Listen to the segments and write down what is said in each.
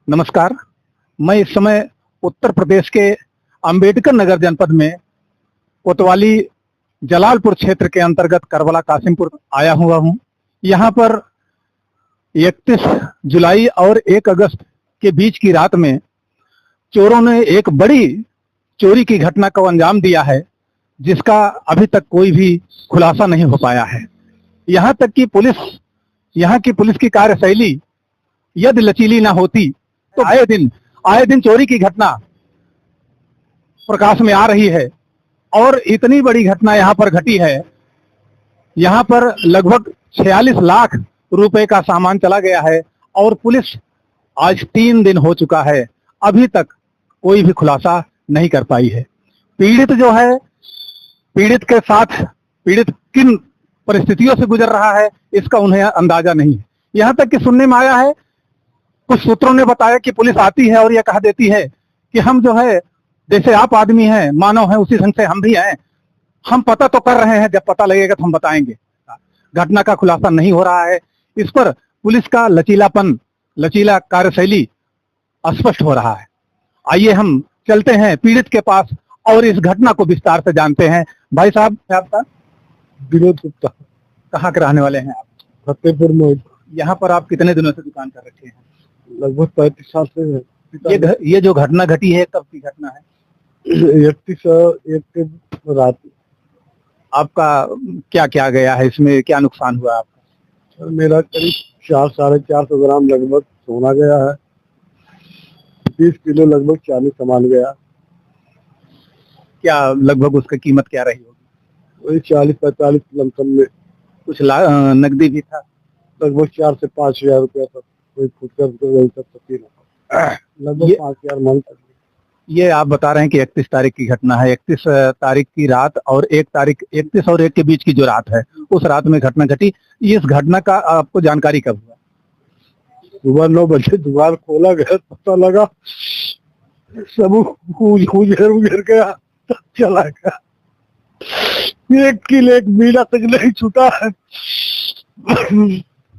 नमस्कार। मैं इस समय उत्तर प्रदेश के अंबेडकर नगर जनपद में कोतवाली जलालपुर क्षेत्र के अंतर्गत करबला कासिमपुर आया हुआ हूं। यहां पर 31 जुलाई और 1 अगस्त के बीच की रात में चोरों ने एक बड़ी चोरी की घटना को अंजाम दिया है, जिसका अभी तक कोई भी खुलासा नहीं हो पाया है। यहाँ तक कि यहाँ की पुलिस की कार्यशैली यदि लचीली ना होती तो आए दिन चोरी की घटना प्रकाश में आ रही है। और इतनी बड़ी घटना यहाँ पर घटी है। यहाँ पर लगभग 46 लाख रुपए का सामान चला गया है और पुलिस आज 3 दिन हो चुका है, अभी तक कोई भी खुलासा नहीं कर पाई है। पीड़ित जो है, पीड़ित किन परिस्थितियों से गुजर रहा है इसका उन्हें अंदाजा नहीं है। यहाँ तक कि सुनने में आया है, कुछ सूत्रों ने बताया कि पुलिस आती है और यह कह देती है कि हम जो है जैसे आप आदमी हैं, मानव हैं, उसी ढंग से हम भी हैं, हम पता तो कर रहे हैं, जब पता लगेगा तो हम बताएंगे। घटना का खुलासा नहीं हो रहा है। इस पर पुलिस का लचीला कार्यशैली स्पष्ट हो रहा है। आइए हम चलते हैं पीड़ित के पास और इस घटना को विस्तार से जानते हैं। भाई साहब, आपका? विनोद गुप्ता। कहाँ के रहने वाले हैं आप? फतेहपुर में। यहाँ पर आप कितने दिनों से दुकान कर रखे हैं? लगभग 35 साल से है। ये जो घटना घटी है, कब की घटना है? 31 के रात। आपका क्या क्या गया है इसमें, क्या नुकसान हुआ आपका? मेरा करीब 400-450 ग्राम लगभग सोना गया है। 20 किलो लगभग चांदी सामान गया। क्या लगभग उसकी कीमत क्या रही होगी? वही 40-45 लमसम में। कुछ नकदी भी था? लगभग 4 से 5 हजार रुपया तक। कोई फुटकर वही तक लगभग 5 हजार मान तक। ये आप बता रहे हैं कि 31 तारीख की घटना है। 31 तारीख की रात और 31 और 1 के बीच की जो रात है, उस रात में घटना घटी। इस घटना का आपको जानकारी कब हुआ? सुबह 9 बजे दुकान खोला गया, पता लगा सब उजर गया, तब चला गया। एक किलो एक मीरा तक नहीं छूटा है।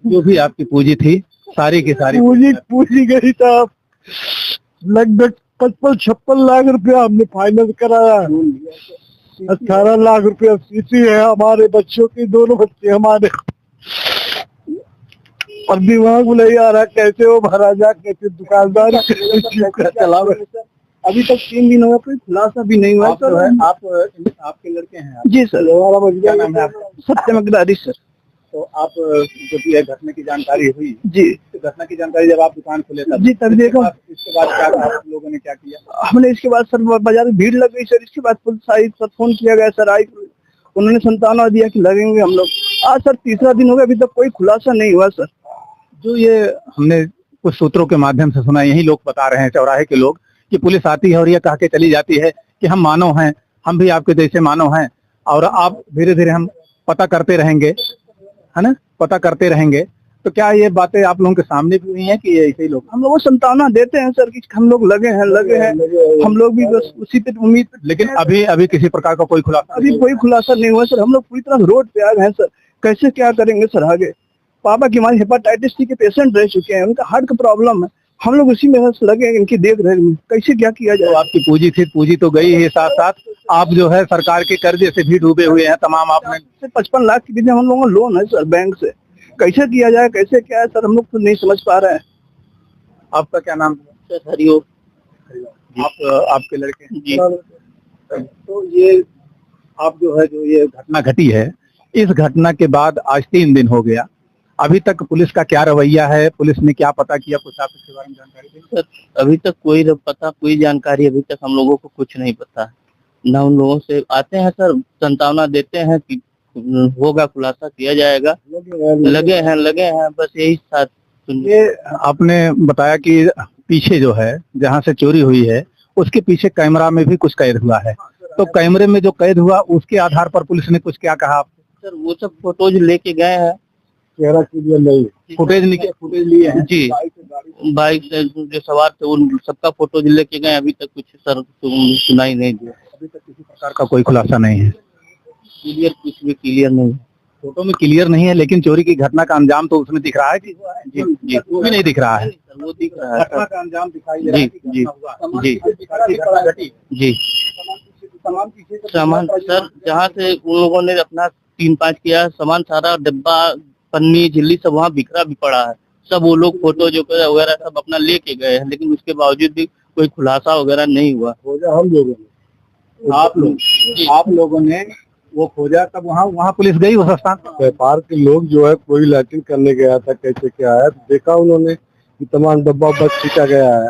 जो भी आपकी पूंजी थी, सारी की सारी पूंजी गई था। लगभग 55-56 लाख रुपया हमने फाइनेंस कराया। 18 लाख रुपया सीसी है हमारे बच्चों की, दोनों बच्चे हमारे। और दिमाग में नहीं आ रहा कैसे वो भरा जा, कैसे दुकानदार चला। अभी तक 3 दिन हुआ, कोई खुलासा भी नहीं हुआ। सर, आपके लड़के हैं? जी सर। क्या नाम है आपका? सत्यम अग्रवाल सर। तो आप जब ये घटना की जानकारी हुई जी, तो घटना की जानकारी जब आप दुकान खोले तब जी तब देखा। इसके बाद क्या आप लोगों ने क्या किया? हमने इसके बाद सर बाजार में भीड़ लग गई सर। इसके बाद पुलिस आई, सर फोन किया गया, सर आई, उन्होंने संताना दिया कि लगेंगे हम लोग। आज सर तीसरा दिन हो गया, अभी तक कोई खुलासा नहीं हुआ सर। जो ये हमने कुछ सूत्रों के माध्यम से सुना, यही लोग बता रहे हैं, चौराहे के लोग, कि पुलिस आती है और ये कह के चली जाती है कि हम मानव हैं, हम भी आपके जैसे मानव हैं और आप धीरे धीरे हम पता करते रहेंगे, है ना, पता करते रहेंगे। तो क्या ये बातें आप लोगों के सामने भी हुई हैं कि ऐसे ही लोग? हम लोग संतावना देते हैं सर कि हम लोग लगे हैं, हम लोग भी बस उसी पे उम्मीद। लेकिन अभी किसी प्रकार का कोई खुलासा? अभी कोई खुलासा नहीं हुआ सर। हम लोग पूरी तरह रोड पे आ गए हैं सर। कैसे क्या करेंगे सर आगे? पापा की हमारी हेपाटाइटिस सी के पेशेंट रह चुके हैं, उनका हार्ट का प्रॉब्लम है। हम लोग उसी में लगे हैं, इनकी देख रहे हैं, कैसे क्या किया जाए। तो आपकी पूंजी थी, पूंजी तो गई है, साथ साथ आप जो है सरकार के कर्जे से भी डूबे हुए हैं तमाम। आपने 55 लाख के बीच हम लोगों का लोन है सर बैंक से। कैसे किया जाए, कैसे क्या है सर, हम लोग तो नहीं समझ पा रहे हैं। आपका क्या नाम है? हरिओम। आपके लड़के जी। तो ये आप जो है, जो ये घटना घटी है, इस घटना के बाद आज 3 दिन हो गया, अभी तक पुलिस का क्या रवैया है? पुलिस ने क्या पता किया? कुछ आप इसके बारे में जानकारी दें? सर, अभी तक कोई जानकारी अभी तक हम लोगों को कुछ नहीं पता है। ना उन लोगों से आते हैं सर, संतावना देते हैं कि होगा, खुलासा किया जाएगा। लगे हैं बस यही साथ। ये आपने बताया कि पीछे जो है, जहाँ से चोरी हुई है, उसके पीछे कैमरा में भी कुछ कैद हुआ है। तो कैमरे में जो कैद हुआ, उसके आधार पर पुलिस ने कुछ क्या कहा आपको? सर, वो सब फोटोज लेके गए हैं। चेहरा क्लियर नहीं, फुटेज लिए हैं जी। बाइक से जो सवार थे उन सबका फोटोज लेके गए। अभी तक कुछ सर सुनाई नहीं दिया। अभी तक किसी प्रकार का कोई खुलासा नहीं है। कुछ भी क्लियर नहीं है। फोटो में क्लियर नहीं है, लेकिन चोरी की घटना का अंजाम तो उसमें दिख रहा है कि हुआ है। जी जी, वो भी नहीं दिख रहा है। वो दिख रहा है घटना सर। का अंजाम दिखाई दे रहा है जी कि जी घटना हुआ। जी घटना घटी। जी। सामान सर जहाँ से उन लोगों ने अपना 3-5 किया, सामान सारा डब्बा पन्नी झिल्ली सब वहाँ बिखरा भी पड़ा है। सब वो लोग फोटो जो वगैरह सब अपना लेके गए हैं, लेकिन उसके बावजूद भी कोई खुलासा वगैरह नहीं हुआ। खोजा हम लोगों ने, आप लोगों ने वो खोजा, तब वहाँ पुलिस गई उस स्थान पर? व्यापार के लोग जो है कोई लैट्रिन करने गया था, कैसे क्या है, देखा उन्होंने कि तमाम डब्बा बस खींचा गया है।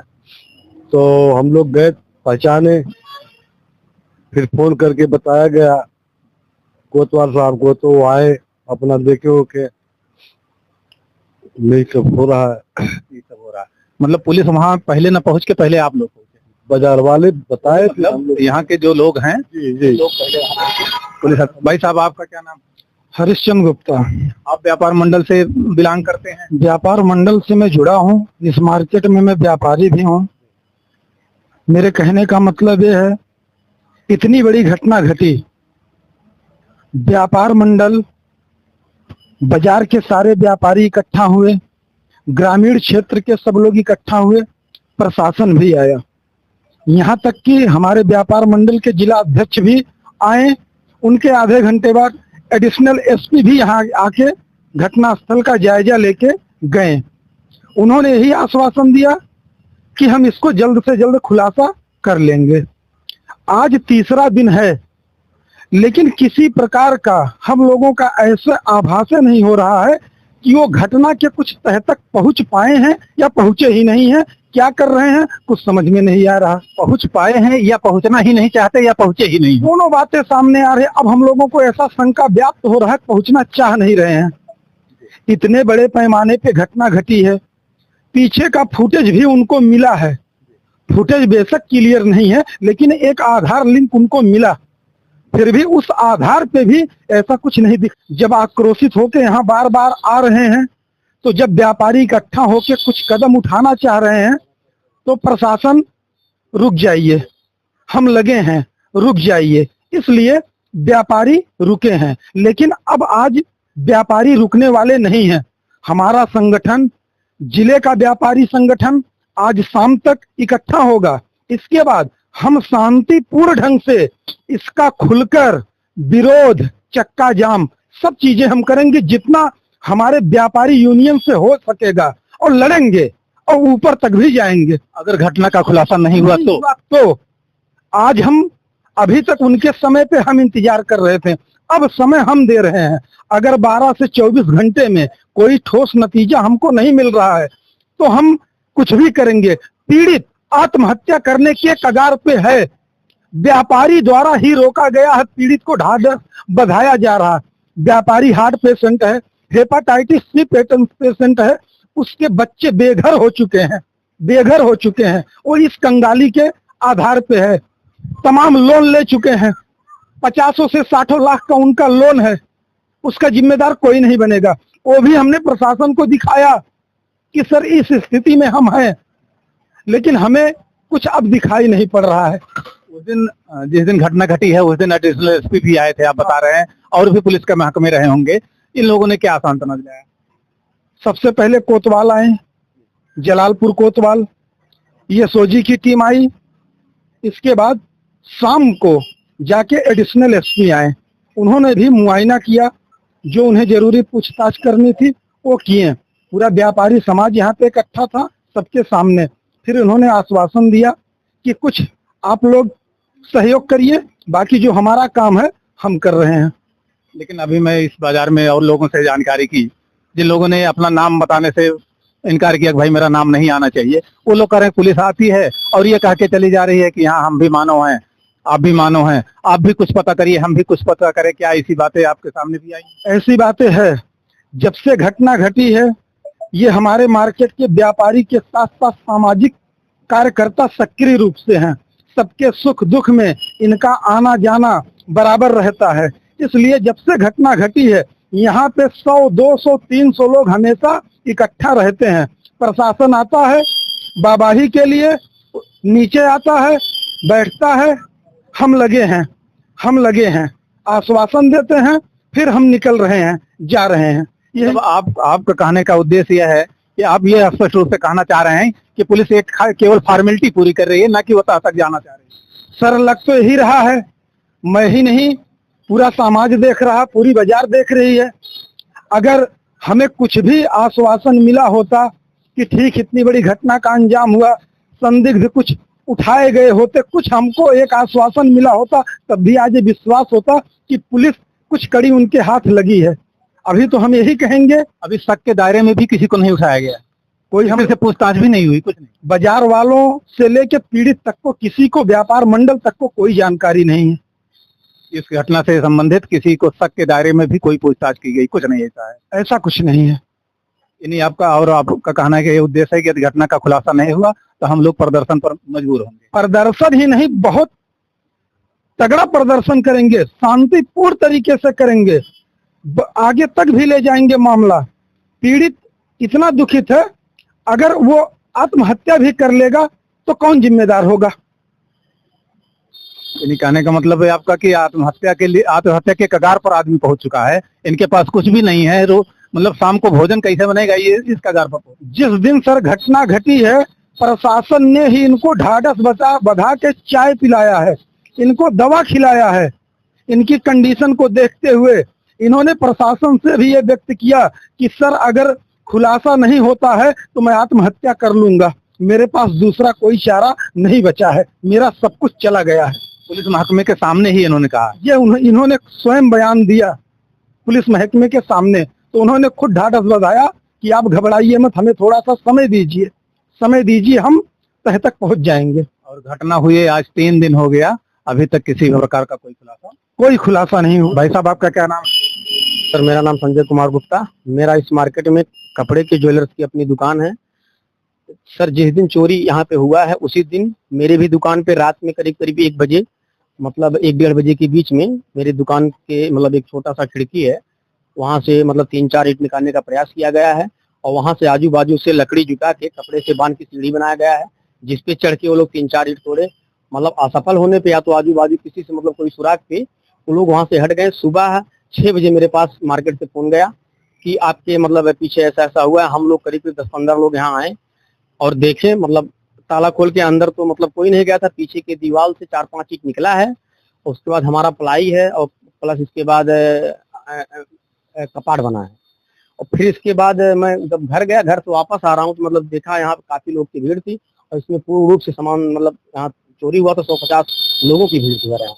तो हम लोग गए, पहचाने, फिर फोन करके बताया गया कोतवाल साहब को, तो वो आए, अपना देखे होके नहीं सब हो रहा है। ये सब हो रहा है, मतलब पुलिस वहाँ पहले न पहुँच के पहले आप लोग पहुँचे? बाजार वाले बताए थे हम मतलब लोग। यहाँ के जो लोग हैं, जी जी। लोग पहले पुलिस। भाई साहब, आपका क्या नाम? हरिश्चंद्र गुप्ता। आप व्यापार मंडल से बिलोंग करते हैं? व्यापार मंडल से मैं जुड़ा हूँ, इस मार्केट में मैं व्यापारी भी हूँ। मेरे कहने का मतलब ये है, इतनी बड़ी घटना घटी, व्यापार मंडल, बाजार के सारे व्यापारी इकट्ठा हुए, ग्रामीण क्षेत्र के सब लोग इकट्ठा हुए, प्रशासन भी आया, यहाँ तक कि हमारे व्यापार मंडल के जिला अध्यक्ष भी आए। उनके आधे घंटे बाद एडिशनल एसपी भी यहाँ आके घटनास्थल का जायजा लेके गए। उन्होंने यही आश्वासन दिया कि हम इसको जल्द से जल्द खुलासा कर लेंगे। आज तीसरा दिन है, लेकिन किसी प्रकार का हम लोगों का ऐसा आभास नहीं हो रहा है कि वो घटना के कुछ तह तक पहुंच पाए हैं या पहुंचे ही नहीं हैं। क्या कर रहे हैं कुछ समझ में नहीं आ रहा। पहुंच पाए हैं या पहुंचना ही नहीं चाहते या पहुंचे ही नहीं? दोनों बातें सामने आ रही है। अब हम लोगों को ऐसा शंका व्याप्त हो रहा है, पहुंचना चाह नहीं रहे हैं। इतने बड़े पैमाने पे घटना घटी है, पीछे का फुटेज भी उनको मिला है। फुटेज बेशक क्लियर नहीं है, लेकिन एक आधार लिंक उनको मिला, फिर भी उस आधार पे भी ऐसा कुछ नहीं दिख। जब आक्रोशित होकर यहाँ बार बार आ रहे हैं, तो जब व्यापारी इकट्ठा होकर कुछ कदम उठाना चाह रहे हैं, तो प्रशासन रुक जाइए, हम लगे हैं, रुक जाइए। इसलिए व्यापारी रुके हैं। लेकिन अब आज व्यापारी रुकने वाले नहीं हैं। हमारा संगठन, जिले का व्यापारी संगठन, आज शाम तक इकट्ठा होगा। इसके बाद हम शांतिपूर्ण ढंग से इसका खुलकर विरोध, चक्का जाम, सब चीजें हम करेंगे जितना हमारे व्यापारी यूनियन से हो सकेगा, और लड़ेंगे और ऊपर तक भी जाएंगे। अगर घटना का खुलासा नहीं हुआ तो आज हम, अभी तक उनके समय पे हम इंतजार कर रहे थे, अब समय हम दे रहे हैं। अगर 12 से 24 घंटे में कोई ठोस नतीजा हमको नहीं मिल रहा है, तो हम कुछ भी करेंगे। पीड़ित आत्महत्या करने के कगार पे है, व्यापारी द्वारा ही रोका गया है, पीड़ित को ढाढ़ बधाया जा रहा है। व्यापारी हार्ट पेशेंट है, हेपाटाइटिस सी पेशेंट है, उसके बच्चे बेघर हो चुके हैं। वो इस कंगाली के आधार पे है। तमाम लोन ले चुके हैं, 50 से 60 लाख का उनका लोन है, उसका जिम्मेदार कोई नहीं बनेगा। वो भी हमने प्रशासन को दिखाया कि सर इस स्थिति में हम हैं, लेकिन हमें कुछ अब दिखाई नहीं पड़ रहा है। उस दिन, जिस दिन घटना घटी है, उस दिन एडिशनल एसपी भी आए थे, आप बता रहे हैं, और भी पुलिस के महकमे रहे होंगे। इन लोगों ने क्या सांत्वना दिलाया? सबसे पहले कोतवाल आए, जलालपुर कोतवाल, ये सोजी की टीम आई। इसके बाद शाम को जाके एडिशनल एसपी आए, उन्होंने भी मुआयना किया, जो उन्हें जरूरी पूछताछ करनी थी वो किए। पूरा व्यापारी समाज यहाँ पे इकट्ठा था सबके सामने। फिर उन्होंने आश्वासन दिया कि कुछ आप लोग सहयोग करिए, बाकी जो हमारा काम है हम कर रहे हैं। लेकिन अभी मैं इस बाजार में और लोगों से जानकारी की, जिन लोगों ने अपना नाम बताने से इनकार किया कि भाई मेरा नाम नहीं आना चाहिए, वो लोग कह रहे हैं पुलिस आती है और ये कह के चली जा रही है कि यहाँ हम भी मानव हैं, आप भी मानव हैं, आप भी कुछ पता करिए, हम भी कुछ पता करें। क्या ऐसी बातें आपके सामने भी आई? ऐसी बातें है। जब से घटना घटी है, ये हमारे मार्केट के व्यापारी के साथ साथ सामाजिक कार्यकर्ता सक्रिय रूप से हैं। सबके सुख दुख में इनका आना जाना बराबर रहता है। इसलिए जब से घटना घटी है, यहाँ पे 100, 200, 300 लोग हमेशा इकट्ठा रहते हैं। प्रशासन आता है बाबाही के लिए, नीचे आता है, बैठता है, हम लगे हैं, आश्वासन देते हैं, फिर हम निकल रहे हैं, जा रहे हैं। ये मतलब आपका कहने का उद्देश्य यह है कि आप ये स्पष्ट रूप से कहना चाह रहे हैं कि पुलिस एक केवल फॉर्मेलिटी पूरी कर रही है, ना कि वो तह तक जाना चाह रही है। सर लग तो यही रहा है, मैं ही नहीं पूरा समाज देख रहा, पूरी बाजार देख रही है। अगर हमें कुछ भी आश्वासन मिला होता कि ठीक इतनी बड़ी घटना का अंजाम हुआ, संदिग्ध कुछ उठाए गए होते, कुछ हमको एक आश्वासन मिला होता, तब भी आज ये विश्वास होता कि पुलिस कुछ कड़ी उनके हाथ लगी है। अभी तो हम यही कहेंगे, अभी शक के दायरे में भी किसी को नहीं उठाया गया, कोई हमसे पूछताछ भी नहीं हुई, कुछ नहीं। बाजार वालों से लेके पीड़ित तक को, किसी को, व्यापार मंडल तक को कोई जानकारी नहीं है। इस घटना से संबंधित किसी को शक के दायरे में भी कोई पूछताछ की गई, कुछ नहीं ऐसा है। ऐसा कुछ नहीं है। यानी आपका कहना है कि ये उद्देश्य है कि यदि घटना का खुलासा नहीं हुआ तो हम लोग प्रदर्शन पर मजबूर होंगे। प्रदर्शन ही नहीं, बहुत तगड़ा प्रदर्शन करेंगे, शांतिपूर्ण तरीके से करेंगे, आगे तक भी ले जाएंगे मामला। पीड़ित इतना दुखित है, अगर वो आत्महत्या भी कर लेगा तो कौन जिम्मेदार होगा? यानी कहने का मतलब है आपका कि आत्महत्या के कगार पर आदमी पहुंच चुका है, इनके पास कुछ भी नहीं है, मतलब शाम को भोजन कैसे बनेगा, ये इस कगार पर। जिस दिन सर घटना घटी है, प्रशासन ने ही इनको ढाढ़स बधा के चाय पिलाया है, इनको दवा खिलाया है। इनकी कंडीशन को देखते हुए इन्होंने प्रशासन से भी ये व्यक्त किया कि सर अगर खुलासा नहीं होता है तो मैं आत्महत्या कर लूंगा, मेरे पास दूसरा कोई चारा नहीं बचा है, मेरा सब कुछ चला गया है। पुलिस महकमे के सामने ही इन्होंने कहा, ये इन्होंने स्वयं बयान दिया पुलिस महकमे के सामने, तो उन्होंने खुद ढाढ़स बधाया कि आप घबराइए मत, हमें थोड़ा सा समय दीजिए, हम तह तक पहुंच जाएंगे। और घटना हुए आज 3 दिन हो गया, अभी तक किसी प्रकार का कोई खुलासा नहीं हुआ। भाई साहब आपका क्या नाम? सर मेरा नाम संजय कुमार गुप्ता, मेरा इस मार्केट में कपड़े के ज्वेलर्स की अपनी दुकान है। सर जिस दिन चोरी यहाँ पे हुआ है उसी दिन मेरे भी दुकान पे रात में करीब 1 बजे, मतलब 1-1:30 बजे के बीच में मेरी दुकान के मतलब एक छोटा सा खिड़की है, वहां से मतलब 3-4 ईंट निकालने का प्रयास किया गया है और वहां से आजू बाजू से लकड़ी जुटा के कपड़े से बांध के सीढ़ी बनाया गया है, जिसपे चढ़ के वो लोग 3-4 ईंट तोड़े। मतलब असफल होने पे या तो आजू बाजू किसी से मतलब कोई सुराग पे वो लोग वहां से हट गए। सुबह 6 बजे मेरे पास मार्केट से फोन गया कि आपके मतलब पीछे ऐसा ऐसा हुआ है। हम लोग करीब 10-15 लोग यहाँ आए और देखे, मतलब ताला खोल के अंदर तो मतलब कोई नहीं गया था, पीछे के दीवार से 4-5 ईंट निकला है, उसके बाद हमारा प्लाई है और प्लस इसके बाद कपाट बना है। और फिर इसके बाद मैं जब घर गया, घर से वापस आ रहा हूँ तो मतलब देखा यहाँ पे काफी लोग की भीड़ थी और इसमें पूर्ण रूप से सामान मतलब यहाँ चोरी हुआ तो 150 लोगों की भीड़ थी यहाँ।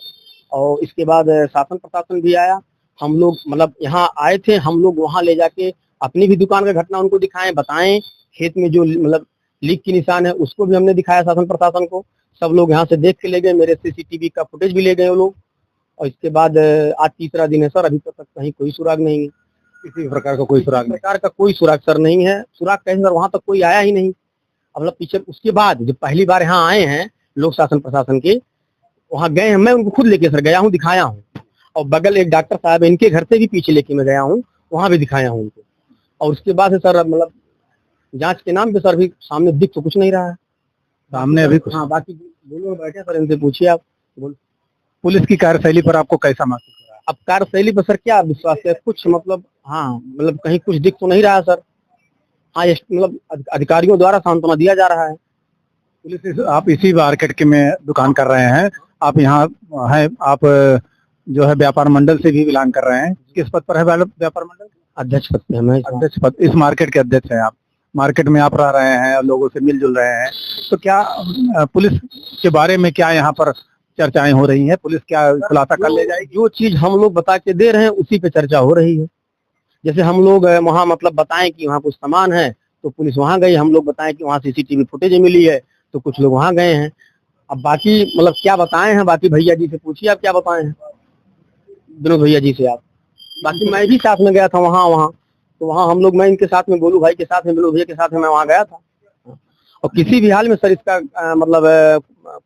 और इसके बाद शासन प्रशासन भी आया, हम लोग मतलब यहाँ आए थे, हम लोग वहाँ ले जाके अपनी भी दुकान का घटना उनको दिखाएं, बताएं, खेत में जो मतलब लीक की निशान है उसको भी हमने दिखाया शासन प्रशासन को। सब लोग यहाँ से देख के ले गए, मेरे सीसीटीवी का फुटेज भी ले गए वो लोग। और इसके बाद आज तीसरा दिन है सर, अभी तक कहीं कोई सुराग नहीं है, किसी प्रकार का कोई सुराग सर नहीं है। सुराग कहीं सर वहां तक कोई आया ही नहीं। मतलब पीछे उसके बाद जब पहली बार यहाँ आए हैं लोग शासन प्रशासन के, वहाँ गए हैं, मैं उनको खुद लेके सर गया हूँ, दिखाया हूँ। और बगल एक डॉक्टर साहब है, इनके घर से भी पीछे लेके मैं गया हूँ, वहाँ भी दिखाया हूँ उनको। और उसके बाद से सर मतलब जांच के नाम पे सर भी सामने दिख तो कुछ नहीं रहा है सामने अभी कुछ। हाँ बाकी लोग बैठे सर, इनसे पूछिए आप। पुलिस की कार्यशैली पर आपको कैसा महसूस हो रहा है? अब कार्यशैली पर सर क्या विश्वास है, कुछ मतलब हाँ मतलब कहीं कुछ दिख तो नहीं रहा सर। हाँ मतलब अधिकारियों द्वारा सांत्वना दिया जा रहा है। पुलिस आप इसी मार्केट के में दुकान कर रहे हैं, आप यहाँ हैं, आप जो है व्यापार मंडल से भी बिलोंग कर रहे हैं, किस पद पर है व्यापार मंडल? अध्यक्ष पद पे मैं अध्यक्ष पद, इस मार्केट के अध्यक्ष हैं आप। मार्केट में आप रह रहे हैं और लोगों से मिलजुल रहे हैं, तो क्या पुलिस के बारे में क्या यहाँ पर चर्चाएं हो रही हैं? पुलिस क्या खुलासा कर ले जाएगी? जो चीज हम लोग बता के दे रहे हैं उसी पे चर्चा हो रही है। जैसे हम लोग वहाँ मतलब बताएं कि वहाँ कुछ सामान है तो पुलिस वहाँ गई, हम लोग बताएं कि वहाँ सीसीटीवी फुटेज मिली है तो कुछ लोग वहाँ गए हैं। अब बाकी मतलब क्या बताए हैं, बाकी भैया जी से पूछिए आप क्या बताए हैं, विनोद भैया जी से आप। बाकी मैं भी साथ में गया था वहाँ तो वहाँ हम लोग, मैं इनके साथ में गोलू भाई के साथ में, विनोद भैया के साथ में मैं वहाँ गया था। और किसी भी हाल में सर इसका मतलब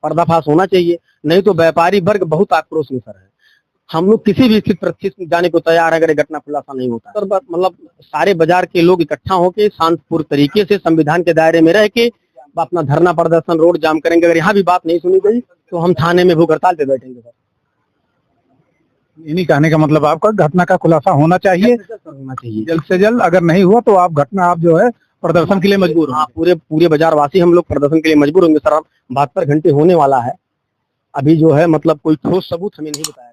पर्दाफाश होना चाहिए, नहीं तो व्यापारी वर्ग बहुत आक्रोश में सर है। हम लोग किसी भी स्थिति में जाने को तैयार है अगर घटना खुलासा नहीं होता सर। मतलब सारे बाजार के लोग इकट्ठा होकर शांतिपूर्ण तरीके से संविधान के दायरे में रह के अपना धरना प्रदर्शन रोड जाम करेंगे। अगर यहाँ भी बात नहीं सुनी गई तो हम थाने में भूख हड़ताल पे बैठेंगे सर। इन्हीं कहने का मतलब आपका घटना का खुलासा होना चाहिए, होना चाहिए। जल्द से जल्द। अगर नहीं हुआ तो आप जो है प्रदर्शन के लिए मजबूर हाँ, होंगे। पूरे पूरे बाजार वासी हम लोग प्रदर्शन के लिए मजबूर होंगे सर। 72 घंटे होने वाला है, अभी जो है मतलब कोई ठोस सबूत हमें नहीं बताया।